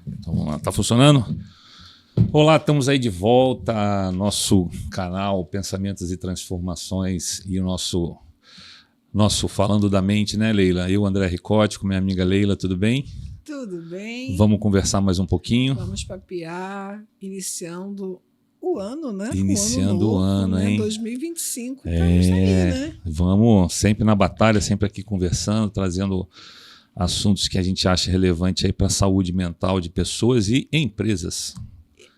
Então vamos lá, tá funcionando? Olá, estamos aí de volta, nosso canal Pensamentos e Transformações e o nosso Falando da Mente, né, Leila? Eu, André Ricotti, com minha amiga Leila, tudo bem? Tudo bem. Vamos conversar mais um pouquinho? Vamos papear, iniciando o ano, né? Iniciando o ano, né? hein? 2025, estamos aí, né? Vamos sempre na batalha, sempre aqui conversando, trazendo assuntos que a gente acha relevante aí para a saúde mental de pessoas e empresas.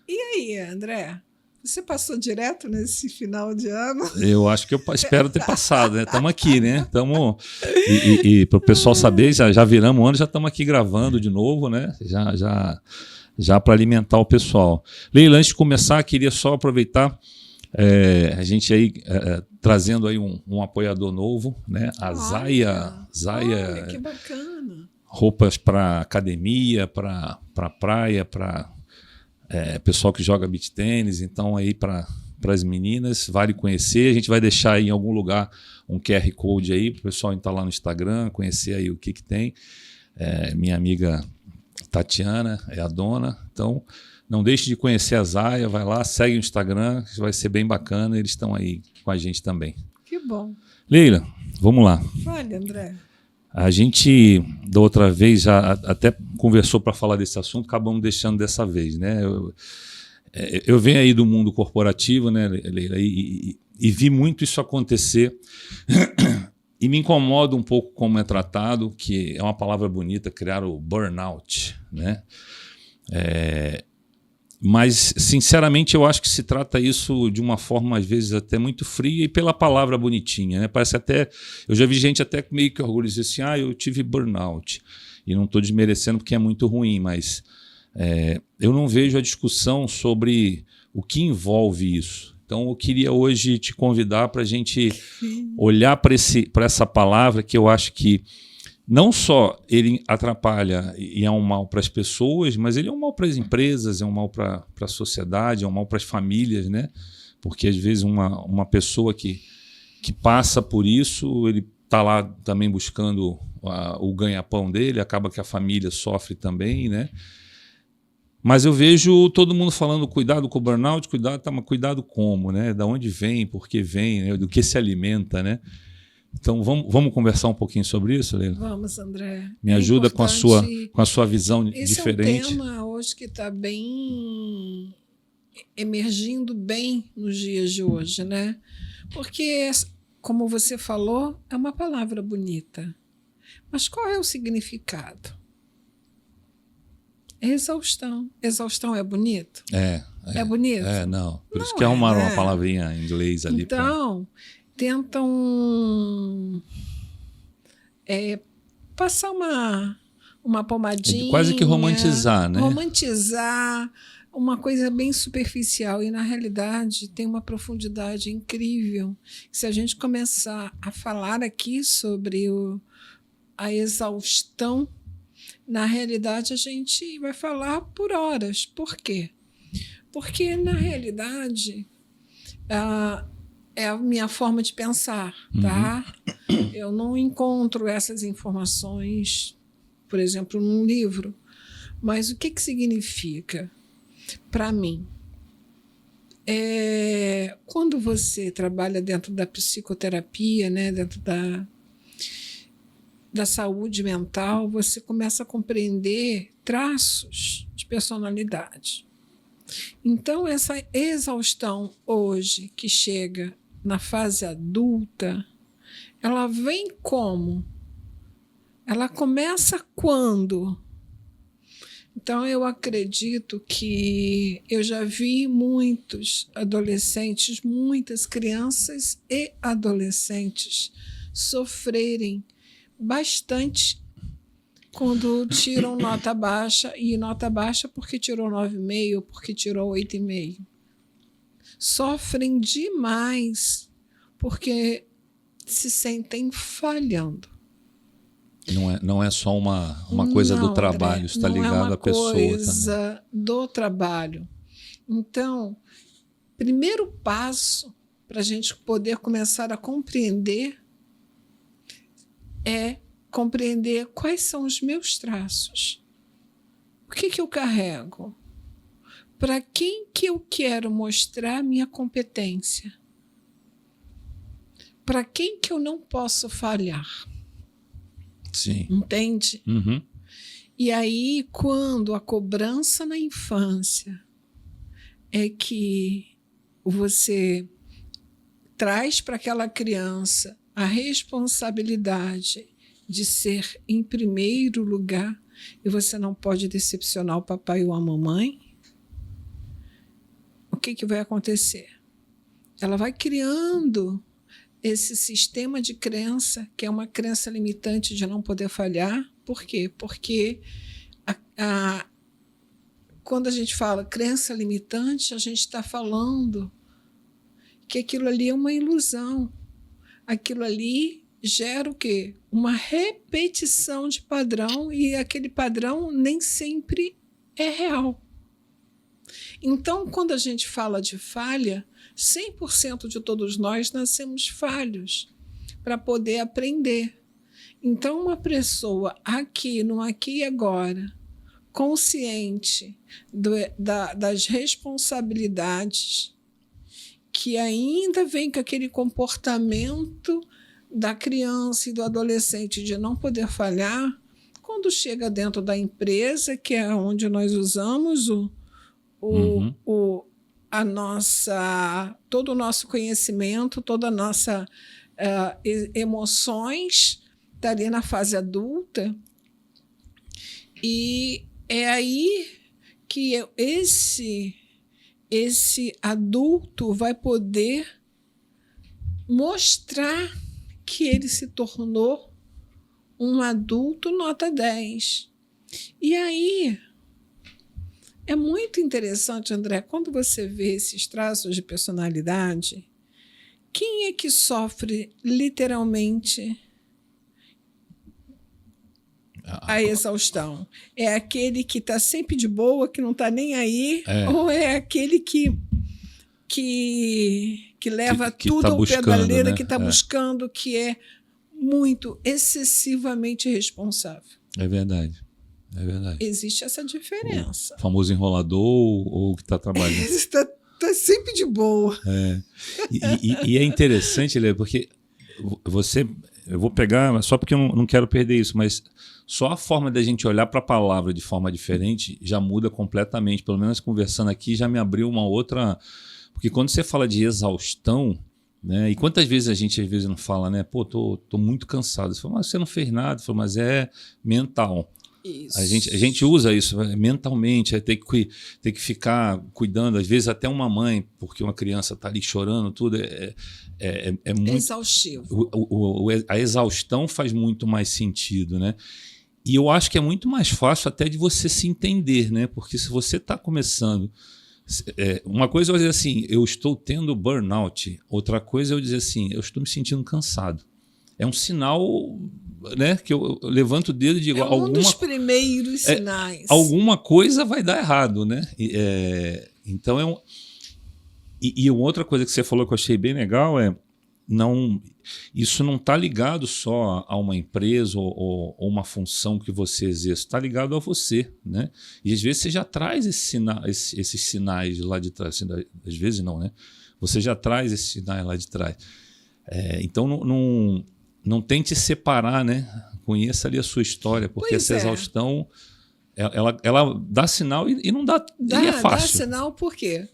E aí, André? Você passou direto nesse final de ano? Eu acho que eu espero ter passado, né? Estamos aqui, né? E para o pessoal saber, já viramos o ano, já estamos aqui gravando de novo, né? Já para alimentar o pessoal. Leila, antes de começar, queria só aproveitar a gente aí trazendo aí um apoiador novo, né? A Zaya. Olha, que bacana. Roupas para academia, para praia, para pessoal que joga beach tênis, então aí para as meninas, vale conhecer. A gente vai deixar aí em algum lugar um QR Code aí para o pessoal entrar lá no Instagram, conhecer aí o que tem. Minha amiga Tatiana é a dona, então não deixe de conhecer a Zaya, vai lá, segue o Instagram, vai ser bem bacana, eles estão aí com a gente também. Que bom. Leila, vamos lá. Fale, André. A gente, da outra vez, já até conversou para falar desse assunto, acabamos deixando dessa vez, né? Eu venho aí do mundo corporativo, né, Leila, e vi muito isso acontecer e me incomoda um pouco como é tratado, que é uma palavra bonita, criar o burnout, né? Mas, sinceramente, eu acho que se trata isso de uma forma, às vezes, até muito fria e pela palavra bonitinha, né? Parece até... Eu já vi gente até meio que orgulho dizer assim, eu tive burnout. E não estou desmerecendo porque é muito ruim, mas eu não vejo a discussão sobre o que envolve isso. Então, eu queria hoje te convidar para a gente olhar para essa palavra que eu acho que não só ele atrapalha e é um mal para as pessoas, mas ele é um mal para as empresas, é um mal para a sociedade, é um mal para as famílias, né? Porque às vezes uma pessoa que passa por isso, ele está lá também buscando o ganha-pão dele, acaba que a família sofre também, né? Mas eu vejo todo mundo falando cuidado com o burnout, mas cuidado como, né? Da onde vem, por que vem, né? Do que se alimenta, né? Então, vamos conversar um pouquinho sobre isso, Leila? Vamos, André. Me ajuda com a sua visão diferente. Esse é um tema hoje que está bem emergindo bem nos dias de hoje, né? Porque, como você falou, é uma palavra bonita. Mas qual é o significado? Exaustão. Exaustão é bonito? É bonito? Não. Por isso que arrumaram uma palavrinha em inglês ali. Então, tentam passar uma pomadinha. Quase que romantizar, né? Romantizar uma coisa bem superficial. E, na realidade, tem uma profundidade incrível. Se a gente começar a falar aqui sobre a exaustão, na realidade, a gente vai falar por horas. Por quê? Porque, na realidade, é a minha forma de pensar, tá? Eu não encontro essas informações, por exemplo, num livro. Mas o que significa para mim? Quando você trabalha dentro da psicoterapia, né, dentro da saúde mental, você começa a compreender traços de personalidade. Então, essa exaustão hoje que chega na fase adulta, ela vem como? Ela começa quando? Então, eu acredito que eu já vi muitos adolescentes, muitas crianças e adolescentes sofrerem bastante quando tiram nota baixa, e nota baixa porque tirou 9,5, porque tirou 8,5. Sofrem demais porque se sentem falhando. Não é só uma coisa do trabalho, André, está ligado à pessoa também. Não é uma coisa do trabalho. Então, primeiro passo para a gente poder começar a compreender é compreender quais são os meus traços. O que que eu carrego? Para quem que eu quero mostrar minha competência? Para quem que eu não posso falhar? Sim. Entende? Uhum. E aí, quando a cobrança na infância é que você traz para aquela criança a responsabilidade de ser em primeiro lugar e você não pode decepcionar o papai ou a mamãe, o que vai acontecer? Ela vai criando esse sistema de crença, que é uma crença limitante de não poder falhar. Por quê? Porque quando a gente fala crença limitante, a gente está falando que aquilo ali é uma ilusão. Aquilo ali gera o quê? Uma repetição de padrão, e aquele padrão nem sempre é real. Então, quando a gente fala de falha, 100% de todos nós nascemos falhos para poder aprender. Então, uma pessoa aqui, no aqui e agora, consciente das responsabilidades, que ainda vem com aquele comportamento da criança e do adolescente de não poder falhar, quando chega dentro da empresa, que é onde nós usamos todo o nosso conhecimento, toda a nossa emoções, está ali na fase adulta, e é aí que esse adulto vai poder mostrar que ele se tornou um adulto nota 10. E aí é muito interessante, André, quando você vê esses traços de personalidade, quem é que sofre literalmente a exaustão? É aquele que está sempre de boa, que não está nem aí, ou é aquele que leva tudo tá ao pé da letra, né? que está buscando, que é muito excessivamente responsável? É verdade. É verdade. Existe essa diferença. O famoso enrolador ou que está trabalhando. Está sempre de boa. E é interessante, Lê, porque eu vou pegar, só porque eu não quero perder isso, mas só a forma da gente olhar para a palavra de forma diferente já muda completamente. Pelo menos conversando aqui já me abriu uma outra. Porque quando você fala de exaustão, né? E quantas vezes a gente às vezes não fala, né? Pô, tô muito cansado. Você fala, mas você não fez nada. Você fala, mas é mental. Isso. A gente usa isso mentalmente, ter que ficar cuidando, às vezes até uma mãe, porque uma criança está ali chorando, tudo é muito exaustivo. A exaustão faz muito mais sentido, né? E eu acho que é muito mais fácil até de você se entender, né? Porque se você está começando, uma coisa é eu dizer assim, eu estou tendo burnout, outra coisa é eu dizer assim, eu estou me sentindo cansado. É um sinal, né, que eu levanto o dedo e digo... dos primeiros sinais. Alguma coisa vai dar errado, né? Então E outra coisa que você falou que eu achei bem legal isso não está ligado só a uma empresa ou uma função que você exerce, está ligado a você, né? E às vezes você já traz esses sinais lá de trás, assim, às vezes não, né? Você já traz esses sinais lá de trás. Então não tente separar, né? Conheça ali a sua história, porque essa exaustão ela dá sinal e não dá, e é fácil. Dá sinal por quê?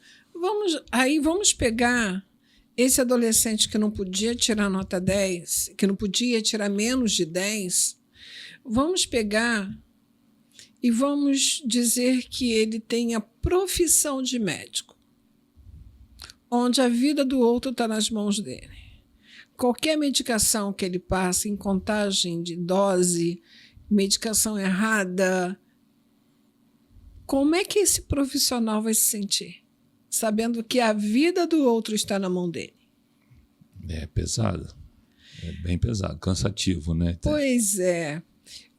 Vamos pegar esse adolescente que não podia tirar nota 10, que não podia tirar menos de 10, vamos pegar e vamos dizer que ele tem a profissão de médico, onde a vida do outro está nas mãos dele. Qualquer medicação que ele passe em contagem de dose, medicação errada, como é que esse profissional vai se sentir? Sabendo que a vida do outro está na mão dele. É pesado. É bem pesado, cansativo, né? Pois é.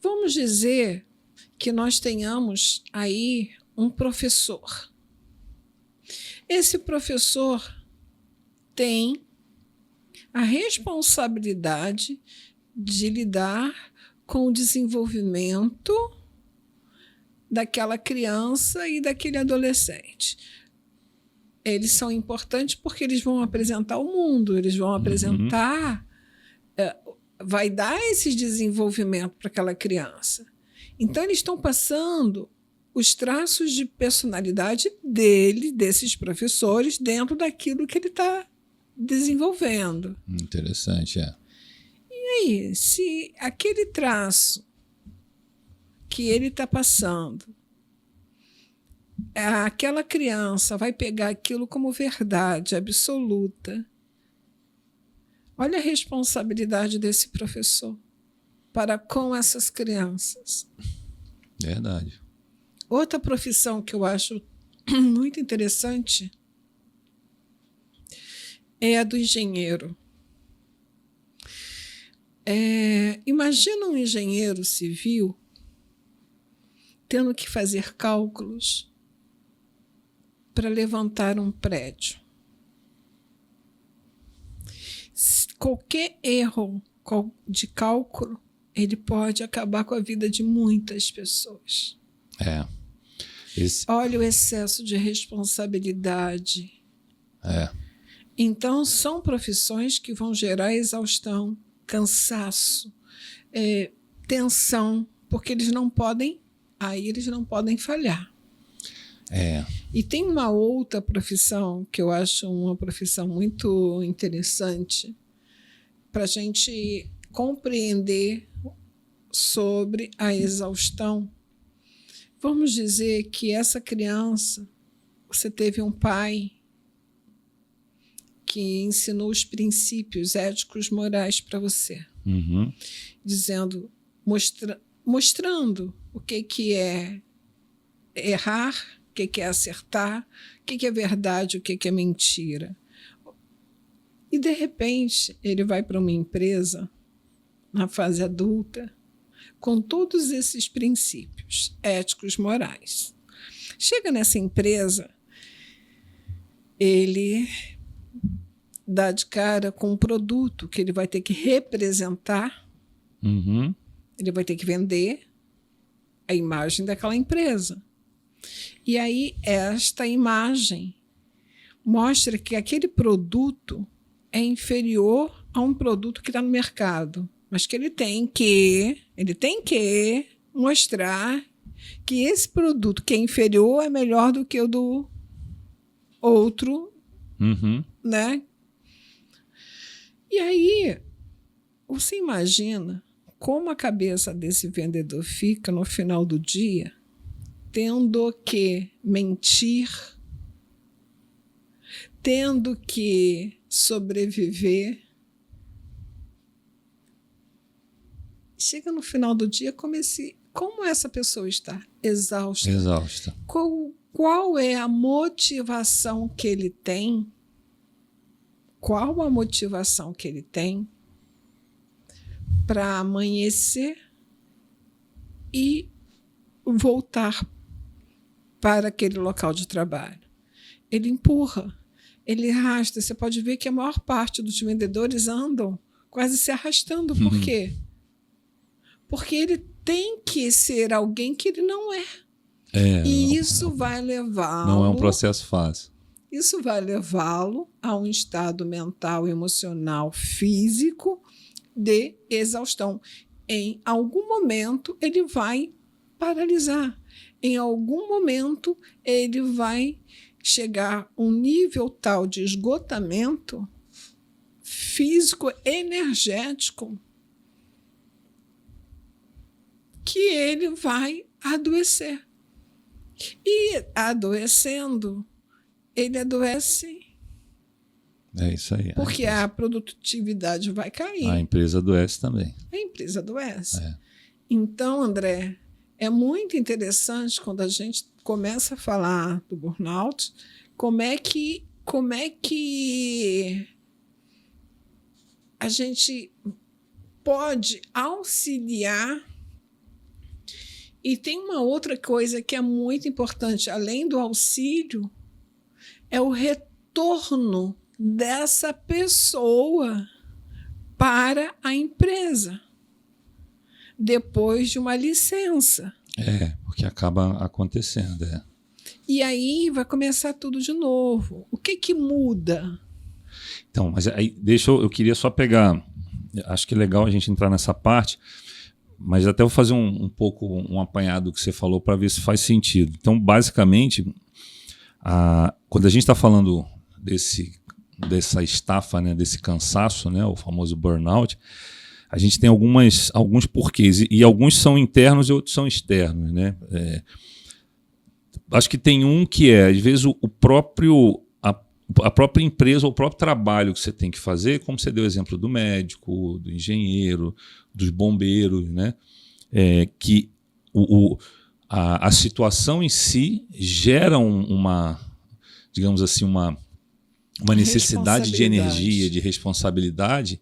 Vamos dizer que nós tenhamos aí um professor. Esse professor tem a responsabilidade de lidar com o desenvolvimento daquela criança e daquele adolescente. Eles são importantes porque eles vão apresentar o mundo, eles vão apresentar, vai dar esse desenvolvimento para aquela criança. Então, eles estão passando os traços de personalidade desses professores, dentro daquilo que ele está desenvolvendo. Interessante, é. E aí, se aquele traço que ele está passando, aquela criança vai pegar aquilo como verdade absoluta, olha a responsabilidade desse professor para com essas crianças. Verdade. Outra profissão que eu acho muito interessante é a do engenheiro. Imagina um engenheiro civil tendo que fazer cálculos para levantar um prédio. Qualquer erro de cálculo, ele pode acabar com a vida de muitas pessoas. Olha o excesso de responsabilidade. Então, são profissões que vão gerar exaustão, cansaço, tensão, porque eles não podem falhar. E tem uma outra profissão que eu acho uma profissão muito interessante para a gente compreender sobre a exaustão. Vamos dizer que essa criança, você teve um pai que ensinou os princípios éticos morais para você, dizendo, mostrando o que é errar, o que é acertar, o que é verdade, o que é mentira. E, de repente, ele vai para uma empresa, na fase adulta, com todos esses princípios éticos morais. Chega nessa empresa, ele dá de cara com um produto que ele vai ter que representar, ele vai ter que vender a imagem daquela empresa. E aí, esta imagem mostra que aquele produto é inferior a um produto que está no mercado, mas que ele tem que mostrar que esse produto que é inferior é melhor do que o do outro, né? E aí, você imagina como a cabeça desse vendedor fica no final do dia, tendo que mentir, tendo que sobreviver. Chega no final do dia, como essa pessoa está? Exausta. Qual é a motivação que ele tem? Qual a motivação que ele tem para amanhecer e voltar para aquele local de trabalho? Ele empurra, ele arrasta. Você pode ver que a maior parte dos vendedores andam quase se arrastando. Por quê? Porque ele tem que ser alguém que ele não é. E isso vai levá-lo... Não é um processo fácil. Isso vai levá-lo a um estado mental, emocional, físico de exaustão. Em algum momento, ele vai paralisar. Em algum momento, ele vai chegar a um nível tal de esgotamento físico, energético, que ele vai adoecer. E adoecendo, ele adoece. É isso aí. Porque a produtividade vai cair. A empresa adoece também. A empresa adoece. Então, André, é muito interessante quando a gente começa a falar do burnout, como é que a gente pode auxiliar. E tem uma outra coisa que é muito importante, além do auxílio, é o retorno dessa pessoa para a empresa, depois de uma licença. Porque acaba acontecendo. E aí vai começar tudo de novo. O que muda? Então, mas aí eu queria só pegar, acho que é legal a gente entrar nessa parte, mas até vou fazer um pouco um apanhado do que você falou para ver se faz sentido. Então, basicamente, quando a gente está falando dessa estafa, né, desse cansaço, né, o famoso burnout, a gente tem alguns porquês, e alguns são internos e outros são externos, né? Acho que tem um que às vezes, a própria empresa ou o próprio trabalho que você tem que fazer, como você deu o exemplo do médico, do engenheiro, dos bombeiros, né? Que a situação em si gera digamos assim, uma necessidade de energia, de responsabilidade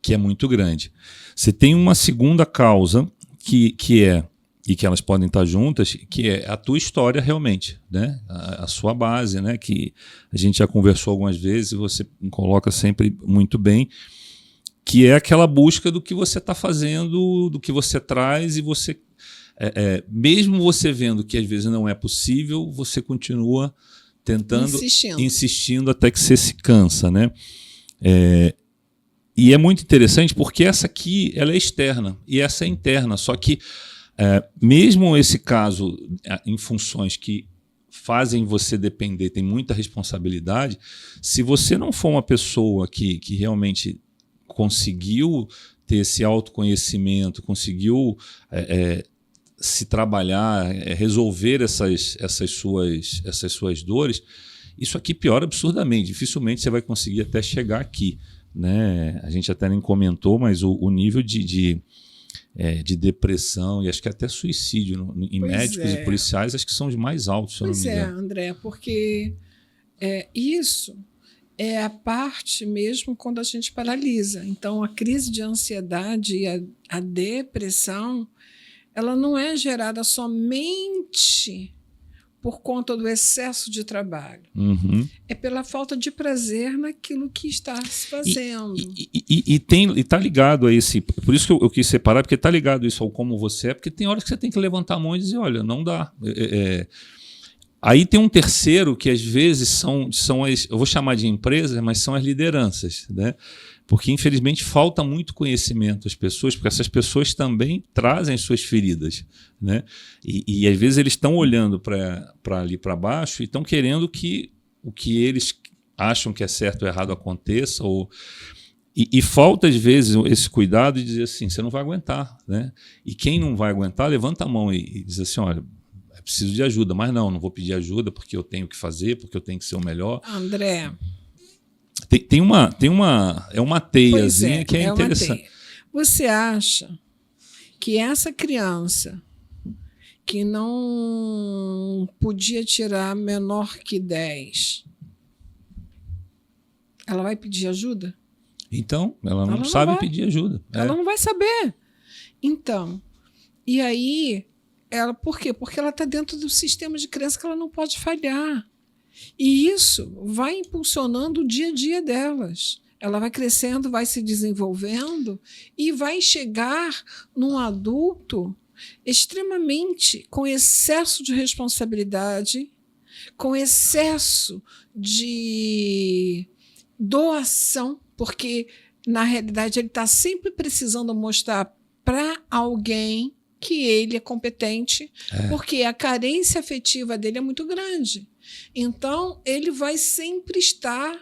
que é muito grande. Você tem uma segunda causa que e que elas podem estar juntas, que é a tua história realmente, né? A sua base, né? Que a gente já conversou algumas vezes e você coloca sempre muito bem, que é aquela busca do que você está fazendo, do que você traz, e você, mesmo você vendo que às vezes não é possível, você continua tentando, insistindo até que você se cansa, né? E é muito interessante porque essa aqui ela é externa e essa é interna, só que mesmo esse caso, em funções que fazem você depender, tem muita responsabilidade, se você não for uma pessoa que realmente conseguiu ter esse autoconhecimento, conseguiu se trabalhar, resolver essas suas dores, isso aqui piora absurdamente. Dificilmente você vai conseguir até chegar aqui, né? A gente até nem comentou, mas o nível de depressão e acho que até suicídio em médicos e policiais, acho que são os mais altos, se eu não me engano. André, porque isso é a parte mesmo quando a gente paralisa. Então, a crise de ansiedade e a depressão, ela não é gerada somente por conta do excesso de trabalho. Uhum. É pela falta de prazer naquilo que está se fazendo. E está ligado a esse... Por isso que eu quis separar, porque está ligado isso ao como você é, porque tem horas que você tem que levantar a mão e dizer, olha, não dá. Aí tem um terceiro que às vezes são eu vou chamar de empresas, mas são as lideranças, né? Porque infelizmente falta muito conhecimento às pessoas, porque essas pessoas também trazem suas feridas, né? E às vezes eles estão olhando para ali para baixo e estão querendo que o que eles acham que é certo ou errado aconteça, e falta às vezes esse cuidado de dizer assim, você não vai aguentar, né? E quem não vai aguentar, levanta a mão e diz assim, olha, preciso de ajuda, mas não vou pedir ajuda porque eu tenho que fazer, porque eu tenho que ser o melhor. André, tem uma teiazinha que é interessante. Você acha que essa criança que não podia tirar menor que 10, ela vai pedir ajuda? Então, ela não sabe pedir ajuda. Ela não vai saber. Então, e aí... Por quê? Porque ela está dentro do sistema de crença que ela não pode falhar. E isso vai impulsionando o dia a dia delas. Ela vai crescendo, vai se desenvolvendo e vai chegar num adulto extremamente com excesso de responsabilidade, com excesso de doação, porque, na realidade, ele está sempre precisando mostrar para alguém que ele é competente, porque a carência afetiva dele é muito grande. Então, ele vai sempre estar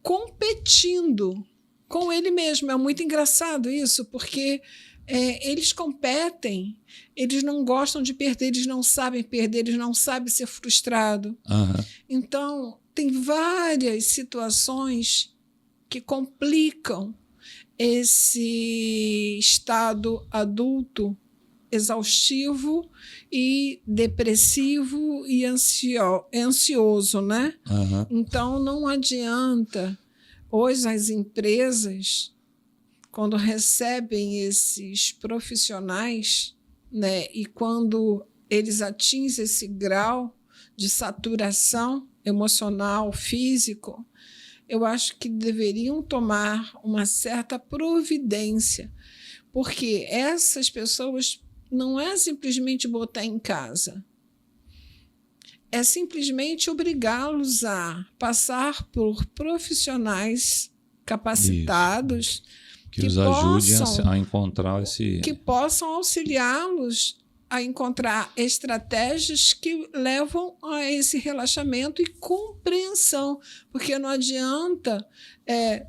competindo com ele mesmo. É muito engraçado isso, porque eles competem, eles não gostam de perder, eles não sabem perder, eles não sabem ser frustrado. Uhum. Então, tem várias situações que complicam esse estado adulto exaustivo e depressivo e ansioso, né? Uhum. Então, não adianta. Hoje, as empresas, quando recebem esses profissionais, né, e quando eles atingem esse grau de saturação emocional, físico, eu acho que deveriam tomar uma certa providência, porque essas pessoas não é simplesmente botar em casa. É simplesmente obrigá-los a passar por profissionais capacitados que os ajudem a encontrar que possam auxiliá-los a encontrar estratégias que levam a esse relaxamento e compreensão, porque não adianta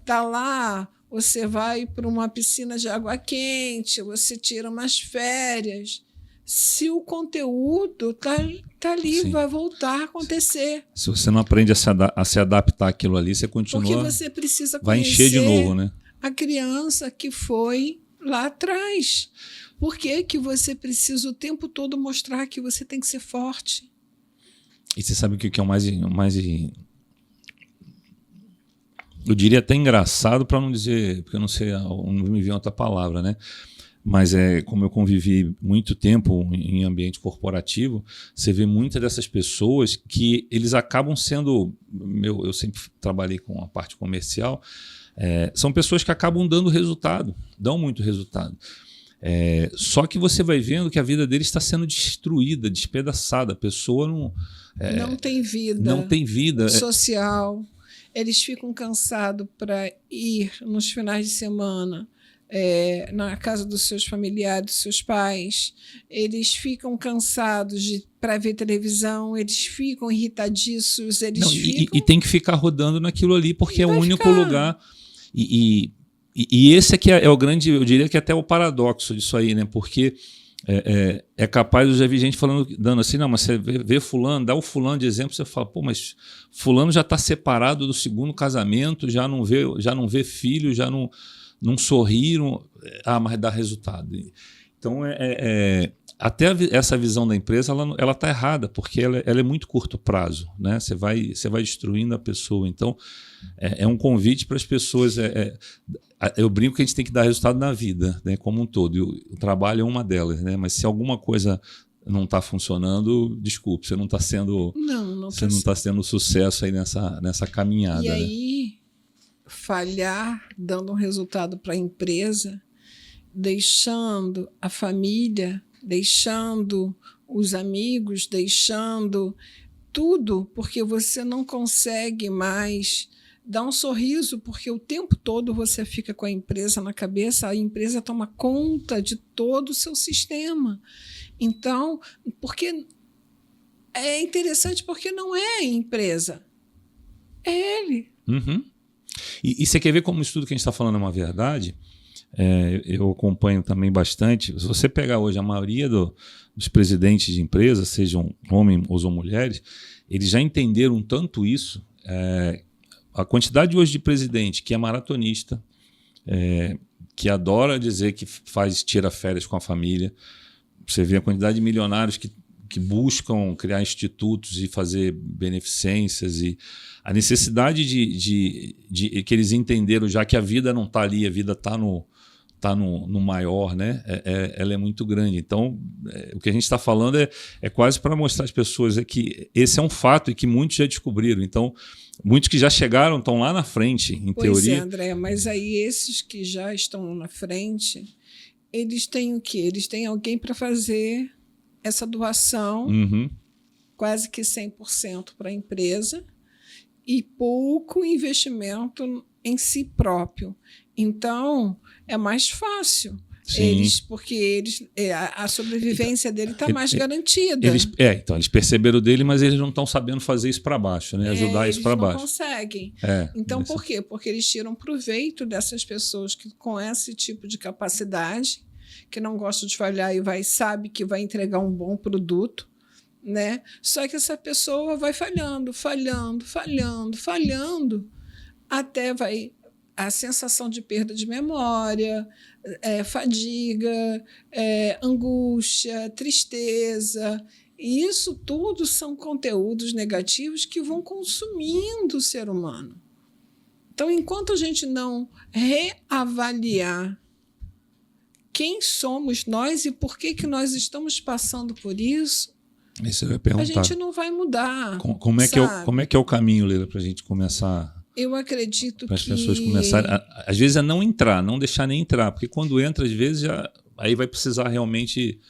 tá lá, você vai para uma piscina de água quente, você tira umas férias, se o conteúdo tá ali, vai voltar a acontecer. Se você não aprende a se adaptar àquilo ali, você continua. Porque você precisa conhecer, vai encher de novo, né? A criança que foi lá atrás. Por que você precisa o tempo todo mostrar que você tem que ser forte? E você sabe o que é o mais eu diria até engraçado, para não dizer, porque eu não sei, não me vem outra palavra, né? Mas como eu convivi muito tempo em ambiente corporativo, você vê muitas dessas pessoas que eles acabam sendo, eu sempre trabalhei com a parte comercial, são pessoas que acabam dão muito resultado. Só que você vai vendo que a vida deles está sendo destruída, despedaçada. A pessoa não tem vida. Não tem vida social. Eles ficam cansados para ir nos finais de semana na casa dos seus familiares, dos seus pais. Eles ficam cansados para ver televisão, eles ficam irritadiços. E tem que ficar rodando naquilo ali, porque é o único lugar. E esse aqui é o grande, eu diria que até o paradoxo disso aí, né? Porque é capaz, eu já vi gente dando assim, não, mas você vê fulano, dá o fulano de exemplo, você fala, pô, mas fulano já está separado do segundo casamento, já não vê filho, já não sorri, mas dá resultado. Então, até essa visão da empresa, ela está errada, porque ela é muito curto prazo, né? Você vai destruindo a pessoa. Então, é um convite para as pessoas. Eu brinco que a gente tem que dar resultado na vida, né, como um todo. E o trabalho é uma delas, né? Mas se alguma coisa não está funcionando, desculpe, você não está sendo, você não está sendo sucesso aí nessa caminhada. E aí, falhar dando um resultado para a empresa, deixando a família, deixando os amigos, deixando tudo, porque você não consegue mais dar um sorriso, porque o tempo todo você fica com a empresa na cabeça, a empresa toma conta de todo o seu sistema. Então, porque é interessante, porque não é a empresa, é ele. Uhum. E você quer ver como isso tudo que a gente está falando é uma verdade? Eu acompanho também bastante. Se você pegar hoje a maioria dos presidentes de empresas, sejam homens ou mulheres, eles já entenderam tanto isso. A quantidade hoje de presidente que é maratonista, que adora dizer que tira férias com a família. Você vê a quantidade de milionários que buscam criar institutos e fazer beneficências, e a necessidade de que eles entenderam já que a vida não está ali, a vida está no maior, né? Ela é muito grande. Então, o que a gente está falando é quase para mostrar às pessoas que esse é um fato e que muitos já descobriram. Então, muitos que já chegaram estão lá na frente, em teoria. Pois é, André, mas aí esses que já estão na frente, eles têm o quê? Eles têm alguém para fazer essa doação, quase que 100% para a empresa, e pouco investimento em si próprio. Então, é mais fácil. Porque a sobrevivência dele está mais garantida. Então, eles perceberam dele, mas eles não estão sabendo fazer isso para baixo, né? Ajudar isso para baixo. Eles não conseguem. Então, por quê? Porque eles tiram proveito dessas pessoas com esse tipo de capacidade, que não gostam de falhar e sabe que vai entregar um bom produto, né? Só que essa pessoa vai falhando, até vai a sensação de perda de memória, fadiga, angústia, tristeza. E isso tudo são conteúdos negativos que vão consumindo o ser humano. Então, enquanto a gente não reavaliar quem somos nós e por que nós estamos passando por isso, eu ia perguntar. A gente não vai mudar. Como é que é o caminho, Leila, para a gente começar? Eu acredito que as pessoas começarem, às vezes, a não entrar, não deixar nem entrar, porque quando entra, às vezes, aí vai precisar realmente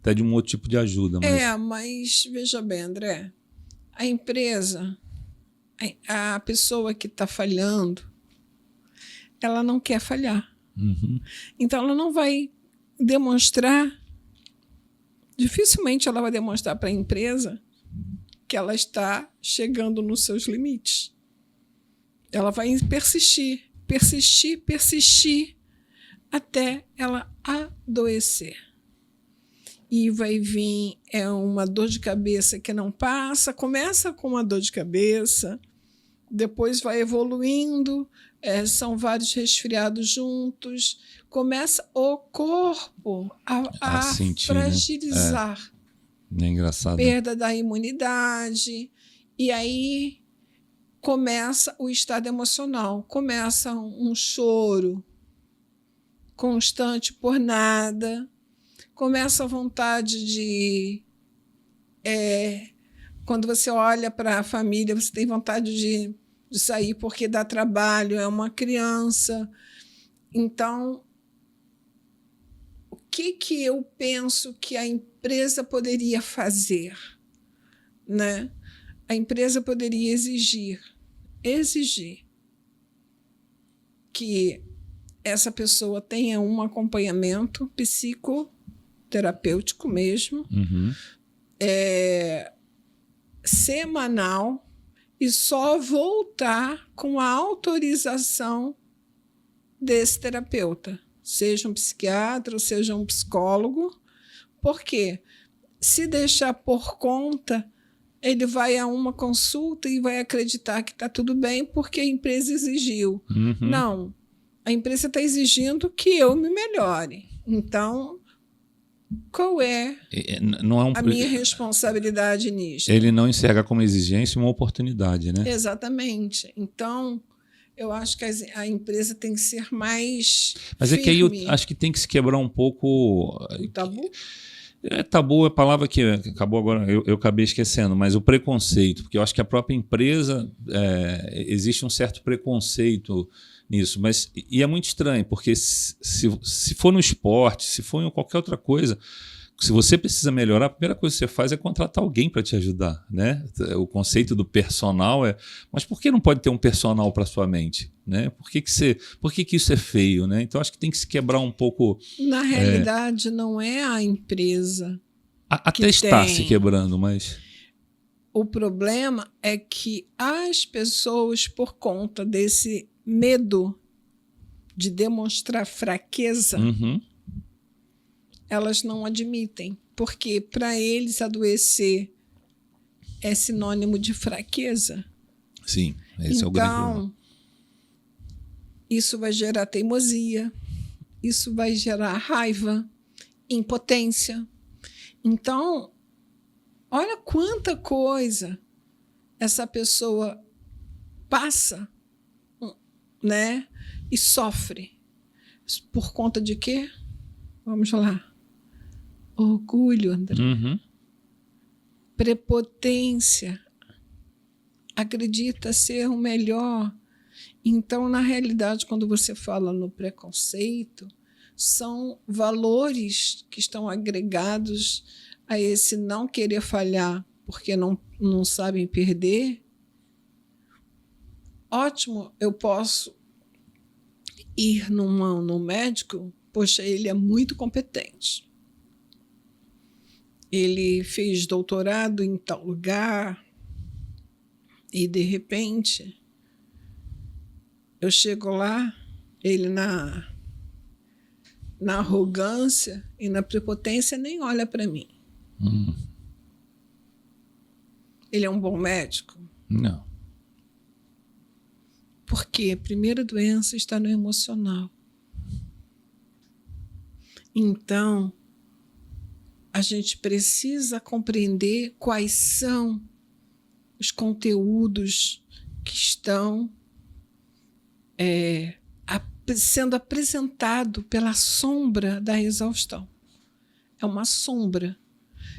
até de um outro tipo de ajuda. Mas veja bem, André, a empresa, a pessoa que está falhando, ela não quer falhar. Uhum. Então, ela não vai demonstrar, dificilmente ela vai demonstrar para a empresa que ela está chegando nos seus limites. Ela vai persistir, persistir, persistir, até ela adoecer. E vai vir uma dor de cabeça que não passa, começa com uma dor de cabeça, depois vai evoluindo, são vários resfriados juntos, começa o corpo a sentir, fragilizar. Né? É engraçado. Perda da imunidade, e aí começa o estado emocional, começa um choro constante por nada, começa a vontade de... quando você olha para a família, você tem vontade de sair porque dá trabalho, é uma criança. Então, o que eu penso que a empresa poderia fazer, né? A empresa poderia exigir que essa pessoa tenha um acompanhamento psicoterapêutico mesmo, uhum. Semanal, e só voltar com a autorização desse terapeuta, seja um psiquiatra ou seja um psicólogo, porque se deixar por conta, ele vai a uma consulta e vai acreditar que está tudo bem porque a empresa exigiu. Uhum. Não, a empresa está exigindo que eu me melhore. Então, qual é a minha responsabilidade nisso? Ele não enxerga como exigência uma oportunidade, né? Exatamente. Então, eu acho que a empresa tem que ser mais Mas firme. É que aí eu acho que tem que se quebrar um pouco... O tabu? Tabu é a palavra que acabou agora, eu acabei esquecendo, mas o preconceito, porque eu acho que a própria empresa, existe um certo preconceito nisso, e é muito estranho, porque se for no esporte, se for em qualquer outra coisa, se você precisa melhorar, a primeira coisa que você faz é contratar alguém para te ajudar, né? O conceito do personal mas por que não pode ter um personal para sua mente, né? Por que isso é feio, né? Então acho que tem que se quebrar um pouco. Na realidade, não é a empresa. Até está se quebrando, mas o problema é que as pessoas, por conta desse medo de demonstrar fraqueza, uhum. elas não admitem, porque para eles adoecer é sinônimo de fraqueza. Sim, esse é o grande problema. Então, isso vai gerar teimosia, isso vai gerar raiva, impotência. Então, olha quanta coisa essa pessoa passa, né, e sofre. Por conta de quê? Vamos lá. Orgulho, André. Uhum. Prepotência. Acredita ser o melhor. Então, na realidade, quando você fala no preconceito, são valores que estão agregados a esse não querer falhar porque não sabem perder. Ótimo, eu posso ir no médico, poxa, ele é muito competente. Ele fez doutorado em tal lugar e, de repente, eu chego lá, ele na arrogância e na prepotência nem olha para mim. Ele é um bom médico? Não. Porque a primeira doença está no emocional. Então, a gente precisa compreender quais são os conteúdos que estão sendo apresentado pela sombra da exaustão. É uma sombra.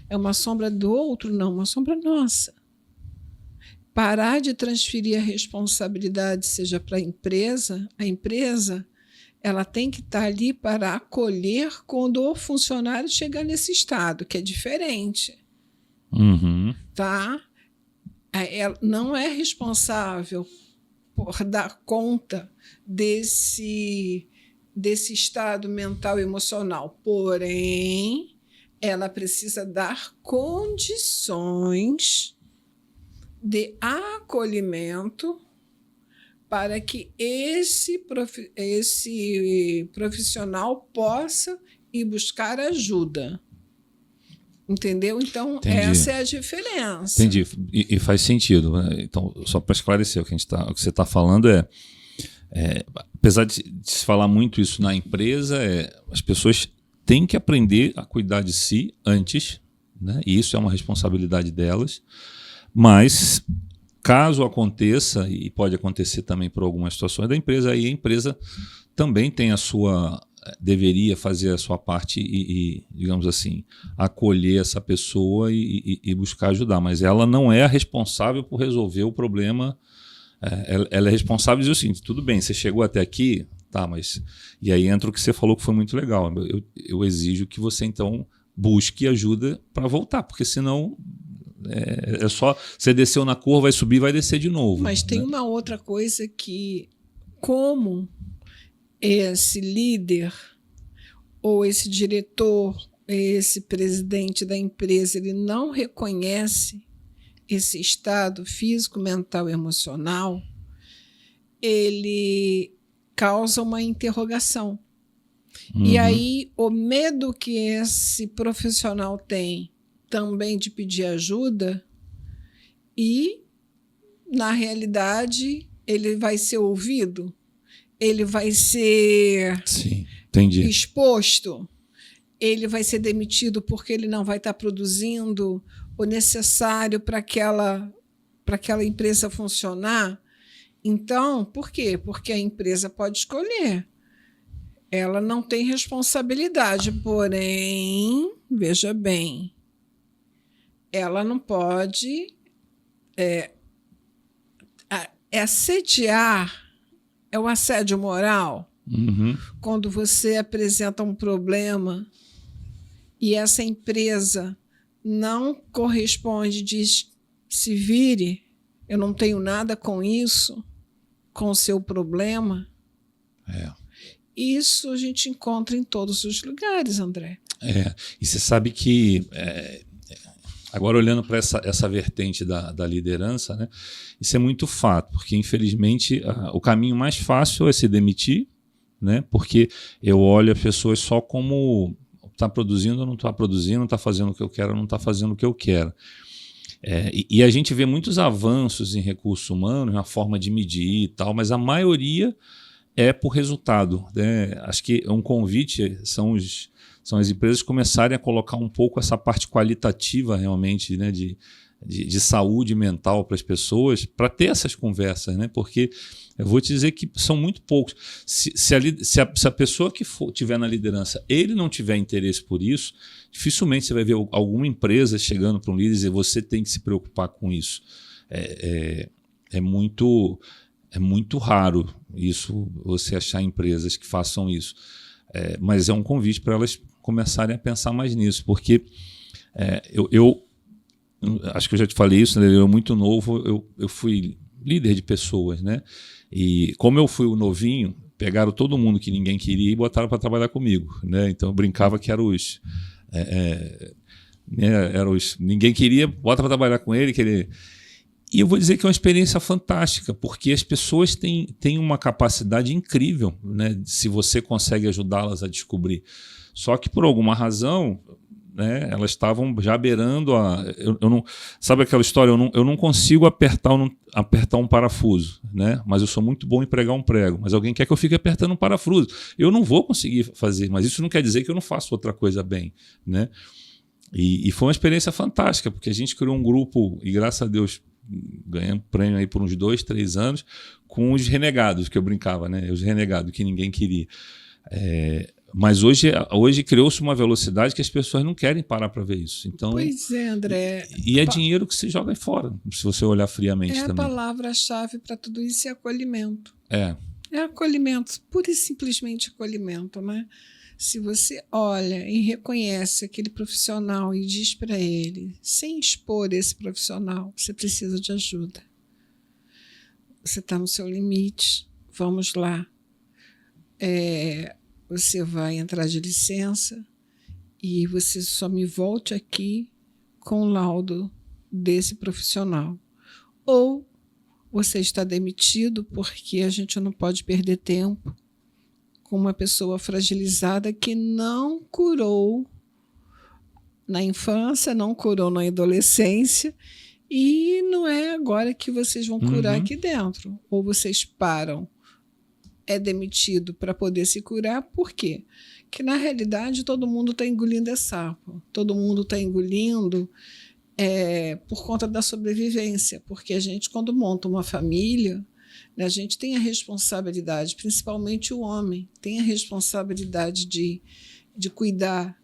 É uma sombra do outro, não, uma sombra nossa. Parar de transferir a responsabilidade, seja para a empresa ela tem que estar ali para acolher quando o funcionário chegar nesse estado, que é diferente. Uhum. Tá? Ela não é responsável por dar conta desse estado mental e emocional, porém, ela precisa dar condições de acolhimento para que esse profissional possa ir buscar ajuda. Entendeu? Então, Entendi. essa é a diferença. Entendi. E faz sentido. Né? Então, só para esclarecer, o que você está falando apesar de se falar muito isso na empresa, as pessoas têm que aprender a cuidar de si antes, né? E isso é uma responsabilidade delas. Mas, caso aconteça, e pode acontecer também por algumas situações da empresa, aí a empresa também tem deveria fazer a sua parte e, digamos assim, acolher essa pessoa e buscar ajudar. Mas ela não é a responsável por resolver o problema. Ela é responsável de dizer o seguinte: tudo bem, você chegou até aqui, tá, mas... E aí entra o que você falou que foi muito legal. Eu exijo que você, então, busque ajuda para voltar, porque senão é só você desceu na curva, vai subir, vai descer de novo. Mas tem uma outra coisa que, como esse líder ou esse diretor, esse presidente da empresa, ele não reconhece esse estado físico, mental e emocional, ele causa uma interrogação. Uhum. E aí o medo que esse profissional tem também de pedir ajuda, e na realidade ele vai ser ouvido, ele vai ser exposto, ele vai ser demitido porque ele não vai estar produzindo o necessário para aquela empresa funcionar. Então, por quê? Porque a empresa pode escolher. Ela não tem responsabilidade, porém, veja bem, ela não pode assediar. É o assédio moral. Uhum. Quando você apresenta um problema e essa empresa não corresponde, diz: se vire, eu não tenho nada com isso, com o seu problema. Isso a gente encontra em todos os lugares, André. E você sabe que, agora olhando para essa vertente da liderança, né, isso é muito fato, porque infelizmente o caminho mais fácil é se demitir, né, porque eu olho as pessoas só como está produzindo ou não está produzindo, não está fazendo o que eu quero ou não está fazendo o que eu quero. E a gente vê muitos avanços em recursos humanos, na forma de medir e tal, mas a maioria é por resultado, né? Acho que um convite são as empresas começarem a colocar um pouco essa parte qualitativa realmente, né, de saúde mental para as pessoas, para ter essas conversas, né? Porque eu vou te dizer que são muito poucos. Se a pessoa que estiver na liderança, ele não tiver interesse por isso, dificilmente você vai ver alguma empresa chegando para um líder e dizer: você tem que se preocupar com isso. É muito raro isso, você achar empresas que façam isso. Mas é um convite para elas começarem a pensar mais nisso, porque eu acho que eu já te falei isso, né? Eu muito novo, eu fui líder de pessoas, né? E como eu fui o novinho, pegaram todo mundo que ninguém queria e botaram para trabalhar comigo, né? Então eu brincava que eram os ninguém queria, bota para trabalhar com ele, E eu vou dizer que é uma experiência fantástica, porque as pessoas têm uma capacidade incrível, né, se você consegue ajudá-las a descobrir. Só que, por alguma razão, né, elas estavam já beirando eu não, sabe aquela história? Eu não consigo apertar um parafuso, né, mas eu sou muito bom em pregar um prego. Mas alguém quer que eu fique apertando um parafuso. Eu não vou conseguir fazer, mas isso não quer dizer que eu não faço outra coisa bem, né? E foi uma experiência fantástica, porque a gente criou um grupo, e graças a Deus ganhando prêmio aí por uns 2, 3 anos, com os renegados, que eu brincava, né? Os renegados, que ninguém queria. Mas hoje criou-se uma velocidade que as pessoas não querem parar para ver isso. Então, pois é, André. E é dinheiro que se joga fora, se você olhar friamente também. A palavra-chave para tudo isso é acolhimento. É acolhimento, pura e simplesmente acolhimento, né? Se você olha e reconhece aquele profissional e diz para ele, sem expor esse profissional, você precisa de ajuda. Você está no seu limite, vamos lá. Você vai entrar de licença e você só me volte aqui com o laudo desse profissional. Ou você está demitido porque a gente não pode perder tempo com uma pessoa fragilizada que não curou na infância, não curou na adolescência, e não é agora que vocês vão curar aqui dentro. Ou vocês param, é demitido para poder se curar. Por quê? Porque, na realidade, todo mundo está engolindo esse sapo. Todo mundo está engolindo por conta da sobrevivência. Porque a gente, quando monta uma família, a gente tem a responsabilidade, principalmente o homem, tem a responsabilidade de cuidar,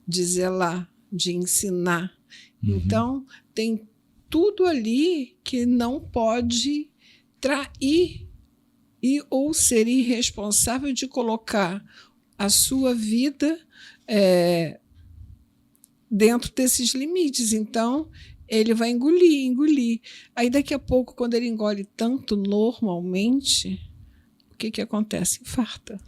de zelar, de ensinar. Então, tem tudo ali que não pode trair ou ser irresponsável de colocar a sua vida dentro desses limites. Então, ele vai engolir. Aí, daqui a pouco, quando ele engole tanto normalmente, o que acontece? Infarta.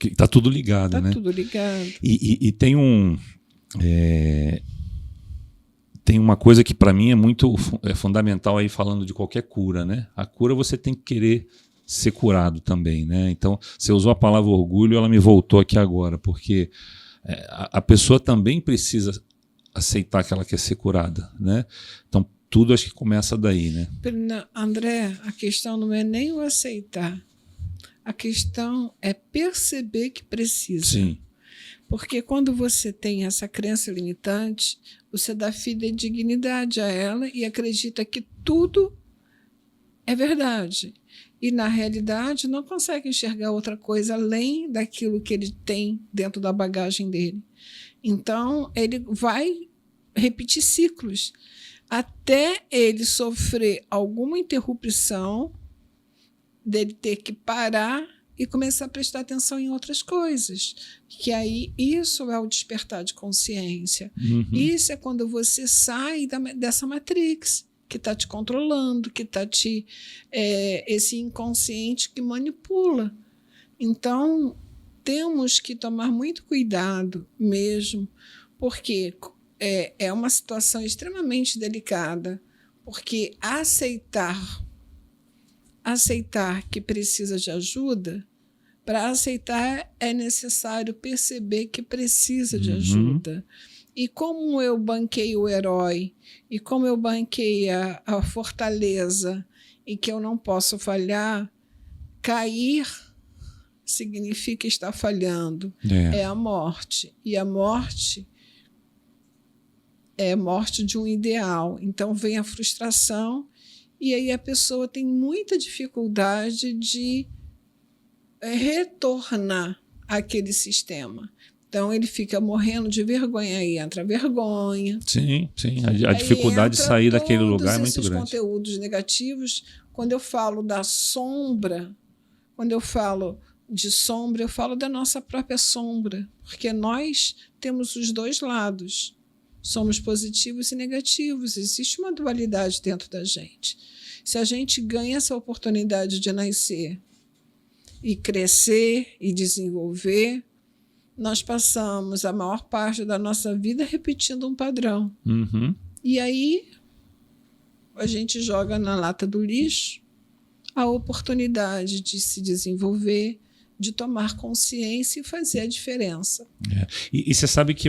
Está tudo ligado, né? Está tudo ligado. E tem tem uma coisa que para mim é fundamental aí, falando de qualquer cura, né? A cura você tem que querer ser curado também, né? Então, você usou a palavra orgulho, ela me voltou aqui agora, porque a pessoa também precisa aceitar que ela quer ser curada, né? Então, tudo acho que começa daí, né? André, a questão não é nem o aceitar. A questão é perceber que precisa. Sim. Porque quando você tem essa crença limitante, você dá fidedignidade a ela e acredita que tudo é verdade. E, na realidade, não consegue enxergar outra coisa além daquilo que ele tem dentro da bagagem dele. Então, ele vai repetir ciclos até ele sofrer alguma interrupção, dele ter que parar e começar a prestar atenção em outras coisas. Que aí isso é o despertar de consciência. Isso é quando você sai dessa matrix que está te controlando, que está esse inconsciente que manipula. Então, temos que tomar muito cuidado mesmo, porque é uma situação extremamente delicada, porque aceitar que precisa de ajuda, para aceitar é necessário perceber que precisa de ajuda. E como eu banquei o herói, e como eu banquei a fortaleza, e que eu não posso falhar, cair significa estar falhando. É a morte. E a morte é a morte de um ideal. Então vem a frustração, e aí a pessoa tem muita dificuldade de retornar àquele sistema. Então ele fica morrendo de vergonha, aí entra a vergonha. Sim. A dificuldade de sair daquele lugar é muito grande. Esses conteúdos negativos, quando eu falo da sombra, quando eu falo de sombra, eu falo da nossa própria sombra, porque nós temos os dois lados. Somos positivos e negativos. Existe uma dualidade dentro da gente. Se a gente ganha essa oportunidade de nascer e crescer e desenvolver, nós passamos a maior parte da nossa vida repetindo um padrão. E aí a gente joga na lata do lixo a oportunidade de se desenvolver, de tomar consciência e fazer a diferença. E você sabe que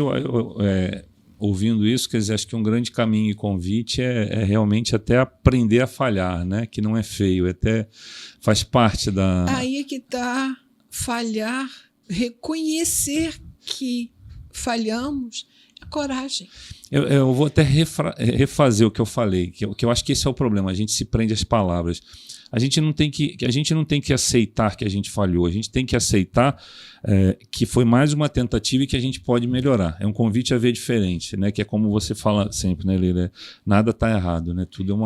ouvindo isso, quer dizer, acho que um grande caminho e convite é realmente até aprender a falhar, né? Que não é feio, até faz parte da... Aí é que está falhar, reconhecer que falhamos, é coragem. Eu vou até refazer o que eu falei, que eu acho que esse é o problema, a gente se prende às palavras. a gente não tem que aceitar que a gente falhou, a gente tem que aceitar que foi mais uma tentativa e que a gente pode melhorar. É um convite a ver diferente, né? Que é como você fala sempre, né, Leila? Nada está errado, né? Tudo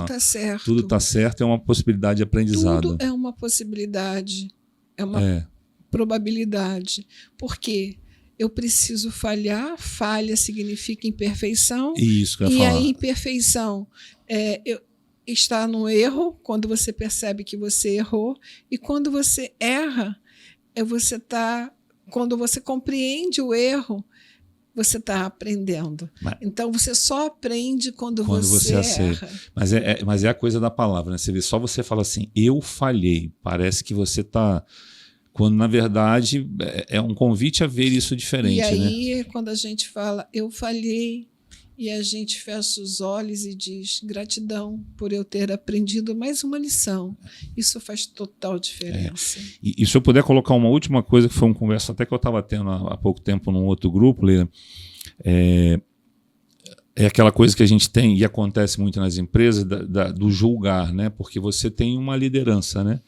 está certo. Tudo está certo, é uma possibilidade de aprendizado. Tudo é uma possibilidade, é uma probabilidade. Por quê? Eu preciso falhar, falha significa imperfeição. Isso que eu ia falar. E a imperfeição está no erro, quando você percebe que você errou, e quando você erra, quando você compreende o erro, você está aprendendo. Então, você só aprende quando você aceita. Erra. Mas é a coisa da palavra, né? Você vê, só você fala assim, eu falhei, parece que você está... Quando, na verdade, é um convite a ver isso diferente. E aí, né? Quando a gente fala, eu falhei, e a gente fecha os olhos e diz, gratidão por eu ter aprendido mais uma lição. Isso faz total diferença. E se eu puder colocar uma última coisa, que foi uma conversa até que eu estava tendo há pouco tempo num outro grupo, Leila, é aquela coisa que a gente tem, e acontece muito nas empresas, do julgar, né? Porque você tem uma liderança, né?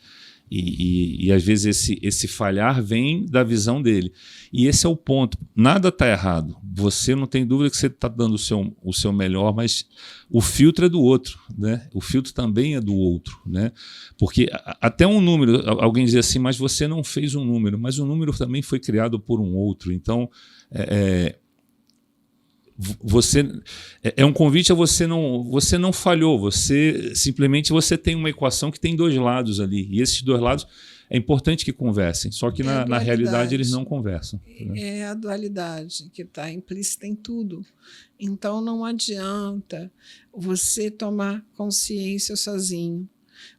E às vezes esse falhar vem da visão dele. E esse é o ponto. Nada está errado. Você não tem dúvida que você está dando o seu melhor, mas o filtro é do outro, né? O filtro também é do outro, né? Porque até um número, alguém diz assim, mas você não fez um número, mas o número também foi criado por um outro. Então, é um convite a você não falhou, você simplesmente tem uma equação que tem dois lados ali, e esses dois lados é importante que conversem, só que na realidade eles não conversam, né? É a dualidade que está implícita em tudo. Então não adianta você tomar consciência sozinho.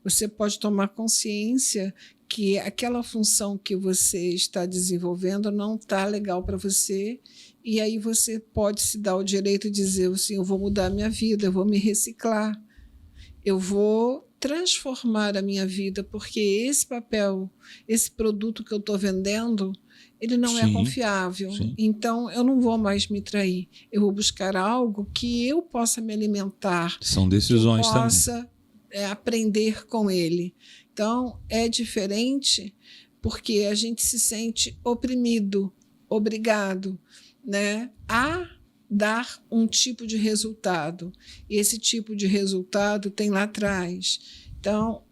Você pode tomar consciência que aquela função que você está desenvolvendo não está legal para você. E aí você pode se dar o direito de dizer assim, eu vou mudar a minha vida, eu vou me reciclar, eu vou transformar a minha vida, porque esse papel, esse produto que eu estou vendendo, ele não é confiável. Sim. Então, eu não vou mais me trair. Eu vou buscar algo que eu possa me alimentar. São decisões também. Que eu possa aprender com ele. Então, é diferente porque a gente se sente oprimido, obrigado, né, a dar um tipo de resultado. E esse tipo de resultado tem lá atrás. Então,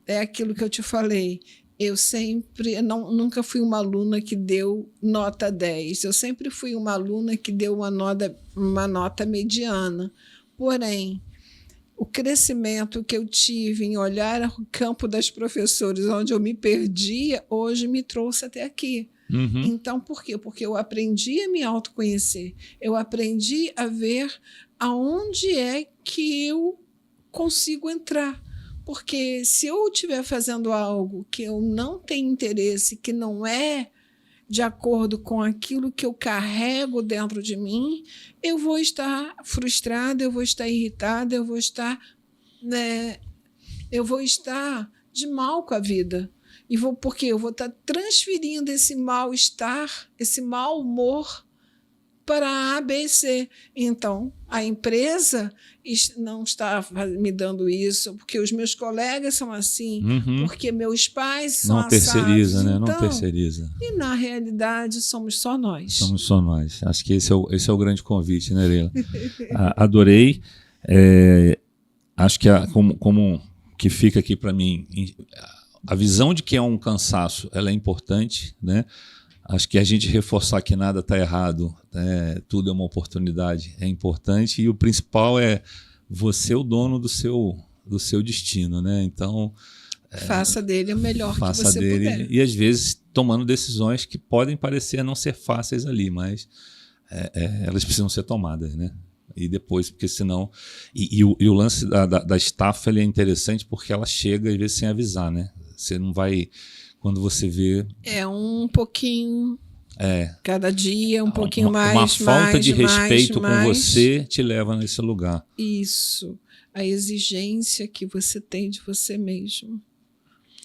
é aquilo que eu te falei. Eu nunca fui uma aluna que deu nota 10. Eu sempre fui uma aluna que deu uma nota mediana. Porém, o crescimento que eu tive em olhar o campo das professoras, onde eu me perdia, hoje me trouxe até aqui. Uhum. Então, por quê? Porque eu aprendi a me autoconhecer, eu aprendi a ver aonde é que eu consigo entrar. Porque se eu estiver fazendo algo que eu não tenho interesse, que não é de acordo com aquilo que eu carrego dentro de mim, eu vou estar frustrada, eu vou estar irritada, eu vou estar de mal com a vida. Porque eu vou estar transferindo esse mal-estar, esse mau humor para A, B, C. Então, a empresa não está me dando isso, porque os meus colegas são assim, porque meus pais são assados. Não terceiriza, né? Então, não terceiriza. E, na realidade, somos só nós. Somos só nós. Acho que esse é o grande convite, né, Leila? Adorei. Acho que como que fica aqui para mim, a visão de que é um cansaço, ela é importante, né? Acho que a gente reforçar que nada está errado, tudo é uma oportunidade, é importante. E o principal é você o dono do seu destino, né? Então, faça dele o melhor que você puder. E às vezes tomando decisões que podem parecer não ser fáceis ali, mas elas precisam ser tomadas, né? E depois, porque senão... E o lance da estafa, ele é interessante porque ela chega às vezes sem avisar, né? Você não vai... Quando você vê... É um pouquinho... Cada dia, um pouquinho mais. Uma falta de respeito mais. Com você te leva nesse lugar. Isso. A exigência que você tem de você mesmo.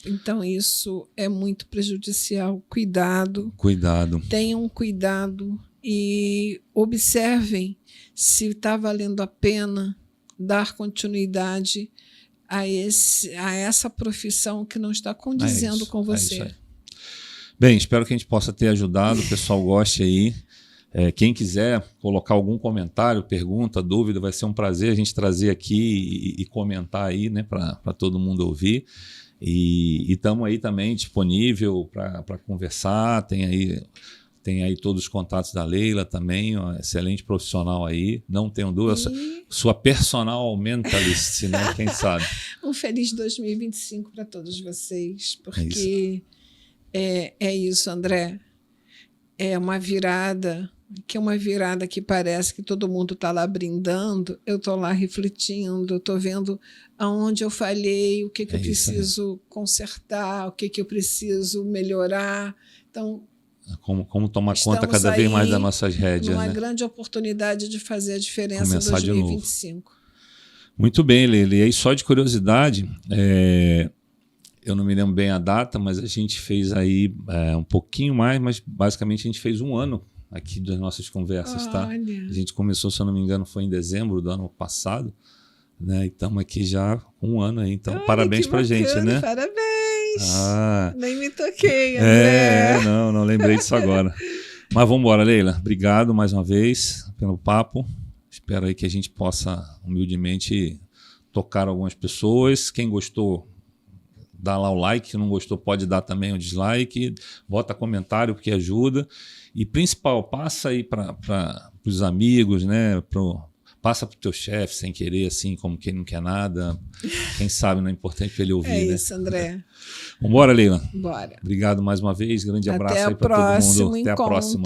Então, isso é muito prejudicial. Cuidado. Tenham cuidado e observem se está valendo a pena dar continuidade a essa profissão que não está condizendo com você. Isso aí. Bem, espero que a gente possa ter ajudado, o pessoal goste aí. Quem quiser colocar algum comentário, pergunta, dúvida, vai ser um prazer a gente trazer aqui e comentar aí, né, para todo mundo ouvir. E estamos aí também disponível para conversar. Tem aí todos os contatos da Leila também, uma excelente profissional aí, não tenho dúvida. Sua personal mentalist, né? Quem sabe? Um feliz 2025 para todos vocês, porque é isso, André. É uma virada que parece que todo mundo está lá brindando, eu estou lá refletindo, estou vendo aonde eu falhei, o que eu preciso consertar, o que eu preciso melhorar. Então, como tomar conta cada vez mais das nossas rédeas. Uma né? grande oportunidade de fazer a diferença Começar em 2025. Muito bem, Leila. E aí, só de curiosidade, eu não me lembro bem a data, mas a gente fez aí um pouquinho mais, mas basicamente a gente fez 1 ano aqui das nossas conversas, tá? A gente começou, se eu não me engano, foi em dezembro do ano passado, né? E estamos aqui já 1 ano aí, então parabéns pra gente, né? Parabéns! Ah, nem me toquei, André. Não lembrei disso agora. Mas vamos embora, Leila. Obrigado mais uma vez pelo papo. Espero aí que a gente possa humildemente tocar algumas pessoas. Quem gostou, dá lá o like. Quem não gostou, pode dar também o dislike. Bota comentário, porque ajuda. E principal, passa aí para os amigos, né? Passa para o teu chefe sem querer, assim, como quem não quer nada. Quem sabe não é importante para ele ouvir, né? É isso, André. Vambora, Leila. Bora. Obrigado mais uma vez. Grande abraço aí para todo mundo. Até a próxima.